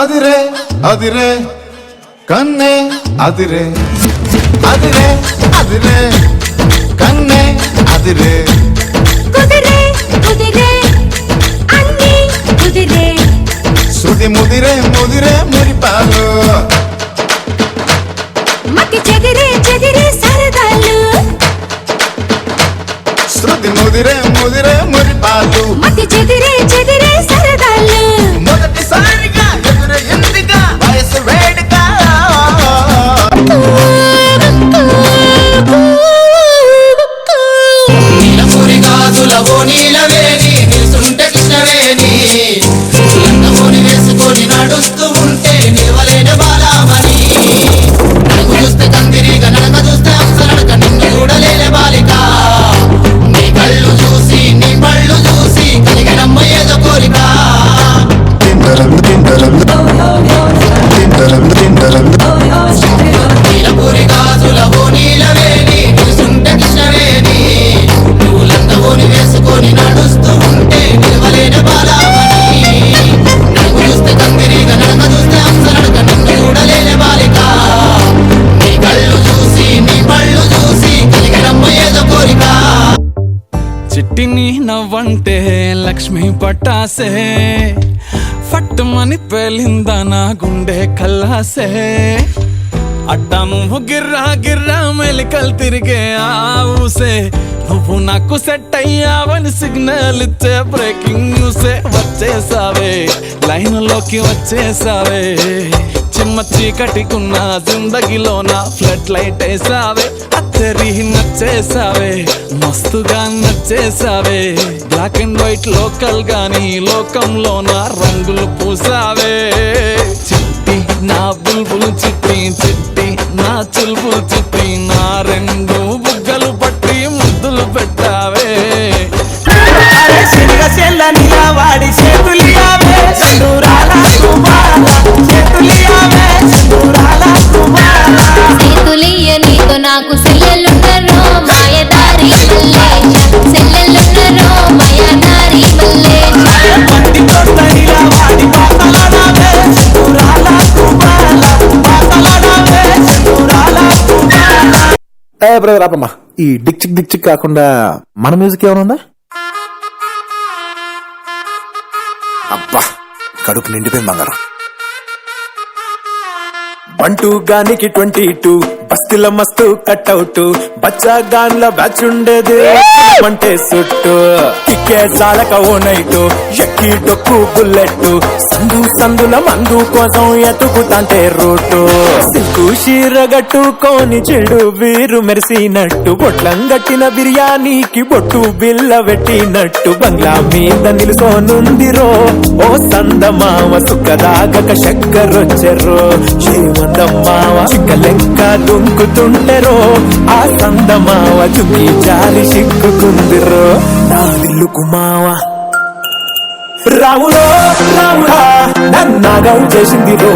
అదిరే అదిరే కన్నే అదిరే అదిరే అదిరే కన్నే అదిరే కుదిరే కుదిరే అన్ని కుదిరే శృతి ముదిరే ముదిరే మురిపాలు మతి చెదిరే చెదిరే సరదాలు శృతి ముదిరే ముదిరే మురిపాలు మతి చెదిరే చెదిరే సరదాలు మొదటిసారిగా ఎదురు ఎందుగా వయసు వేడుగా నీలపురి గాజులవో నీలవేణి నిలుసుంటే కృష్ణవేణి లంగమోని వేసుకొని నడుస్తూ ఉంటే నిలవలేని బాలామణి నడుగు చూస్తే కందిరిగా నడక చూస్తే అంశనడక నిన్ను చూడలేని బాలిక నీ కళ్ళు చూసి నీ పళ్ళు చూసి కలిగినమ్మ ఏదో కోరిక నీలపురి గాజులవో నీలవేణి నిలుసుంటే కృష్ణవేణి నువ్వు లంగమోని వేసుకొని నడుస్తూ ఉంటే నిలవలేని బాలామణి నడుగు చూస్తే కందిరిగా నడక చూస్తే అంశనడక నిన్ను చూడలేని బాలిక నీ కళ్ళు చూసి నీ పళ్ళు చూసి కలిగినమ్మ ఏదో కోరిక చిట్టిని నవ్వంటే లక్ష్మీ పట్టాసే ఫట్టుమని పేలిందా నా గుండె కల్లాసే అట్టా నువ్వు గిర్రా గిర్రా మెలికలు తిరిగే ఆవుసే నువ్వు నాకు సెట్ అయ్యావని సిగ్నల్ ఇచ్చే బ్రేకింగ్ న్యూసే వచ్చేసావే లైన్లోకి వచ్చేసావే చిమ్మ చీకటికున్న జిందగీలోన ఫ్లడ్ లైట్ వేసావే అత్తరి నచ్చేసావే మస్తుగా నచ్చేసావే బ్లాక్ అండ్ వైట్ లోకల్ గాని లోకంలోన రంగులు పూసావే చిట్టి నా బుల్బుల్ చిట్టి చిట్టి నా చుల్బుల్ చిట్టి నా రెండు బుగ్గలు పట్టి ముద్దులు పెట్టావే వాడి చేతులియావే సింధూరాల కుమార చేతులియావే సింధూరాల కుమార చేతులియ నీతో నాకు సెల్లెలున్నరో మాయదారి మల్లేశ సెల్లెలున్నరో మాయదారి మల్లేశ పట్టి కొట్టనిలా వాడి పాతలనవే సింధూరాల కుమార పాతలనవే సింధూరాల కుమార బ్రదర్ ఆపమ్మా. ఈ డిక్ చిక్ కాకుండా మన మ్యూజిక్ ఏమైనా ఉందా? అబ్బా కడుపు నిండిపోయింది బంగారం. బంటూ గానికి 22 బస్తిల మస్తు కట్అవుట్ బచ్చా గాన్ల బ్యాచ్ ఉండేది అంటే సుట్టు కిక్కే చాలక ఓ నైటు ఎక్కి డొక్కు బుల్లెట్ సందు సందుల మందు కోసం ఎతుకుతాంటే రూటు సిల్కు షీరగట్టుకోని చెడు వీరు మెరిసినట్టు బొట్లం గట్టిన బిర్యానీకి బొట్టు బిల్ల పెట్టినట్టు బంగ్లా మీద నిలుసోనుందిరో ఓ సందమావ సుఖదాగక చక్కరొచ్చెర్రో శ్రీమందమ్మావ చిక్కలెక్క దుంకుతుండెరో ఆ సందమావ చుక్కి జారి సిక్కుకుందిరో నా విల్లుకు మావ రాములో రాముడా నన్నాగం చేసిందిరో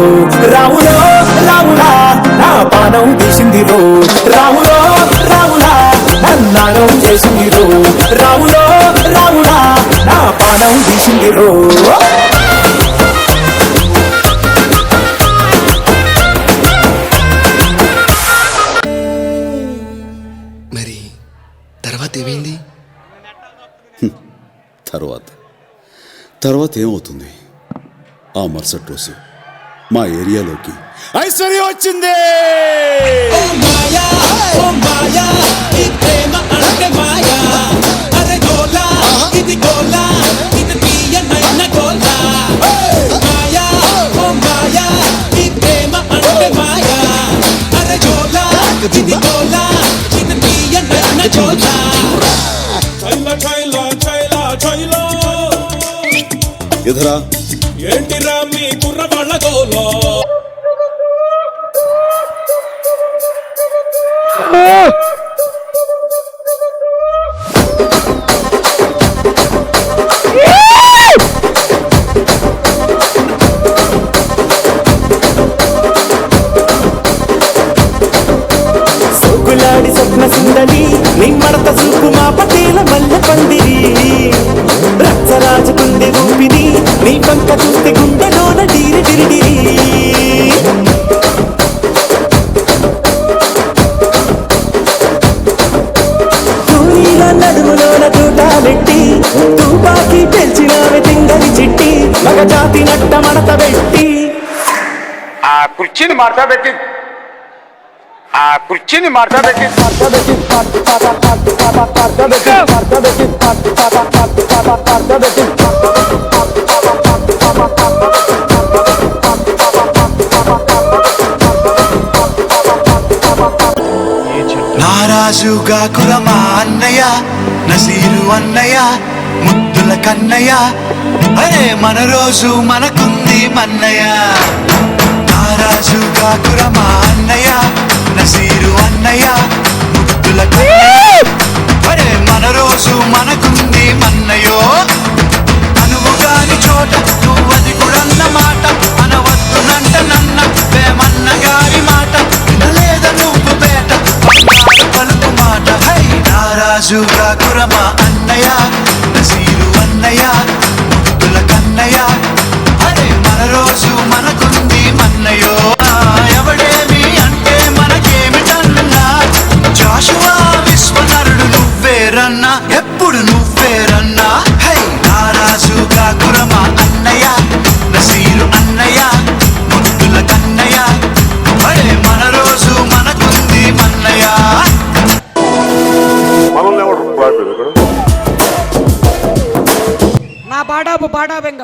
రాములో రాముడా నా పానం తీసిందిరో రాములో రాముడా నన్నాగం చేసిందిరో రాములో రాముడా నా పానం తీసిందిరో మరి తర్వాత ఏమైంది? తర్వాత ఏమవుతుంది? ఆ మరుసటి రోజు మా ఏరియాలోకి ఐశ్వర్య వచ్చింది. ఎదురా ఏంటిరా మీ కుర్రవాళ్ళ గోలో సోకులాడి స్వప్న సుందరి నీ మడత చూపు మా పటేల మల్ల పందిరి రచ్చరాజు కుందె ఊపిరి నీ పంక చూస్తే గుండెలోన డీరి డిరిడిరి నాగ జాతి నట్ట మడత పెట్టి ఆ కుర్చీని మార్తా పెట్టి నారాజుగా కురమా అన్నయ్య నసీరు అన్నయ్య ముద్దుల కన్నయ్య అరే మన రోజు మనకుంది మన్నయ్య నారాజుగా కురమా అన్నయ్య నసీరు అన్నయ్య ముద్దుల కన్నయ్య అరే మన రోజు మనకుంది మన్నయ్యో అనువు కాని చోట నువ్వది కూడన్న మాట అనవద్దునంట నన్న వేమన్న గారి మాట వినలేద నువ్వు బేట పలుకు మాట హై నారాజుగా కురమా అన్నయ్య నసీరు అన్నయ్య ముద్దుల కన్నయ్య అరే మన రోజు మనకుంది మన్నయ్యో ఎవడేమి అంటే మనకేమిటన్నా జాషువా విశ్వనరుడు నువ్వేరన్నా ఎప్పుడు నువ్వేరన్నా హై నారాజుగా కురమా అన్నయ్య నసీరు అన్నయ్య ముద్దుల కన్నయ్య అరే మన రోజు మనకుంది మన్నయ్య నా బాడాబు బాడా బెంగ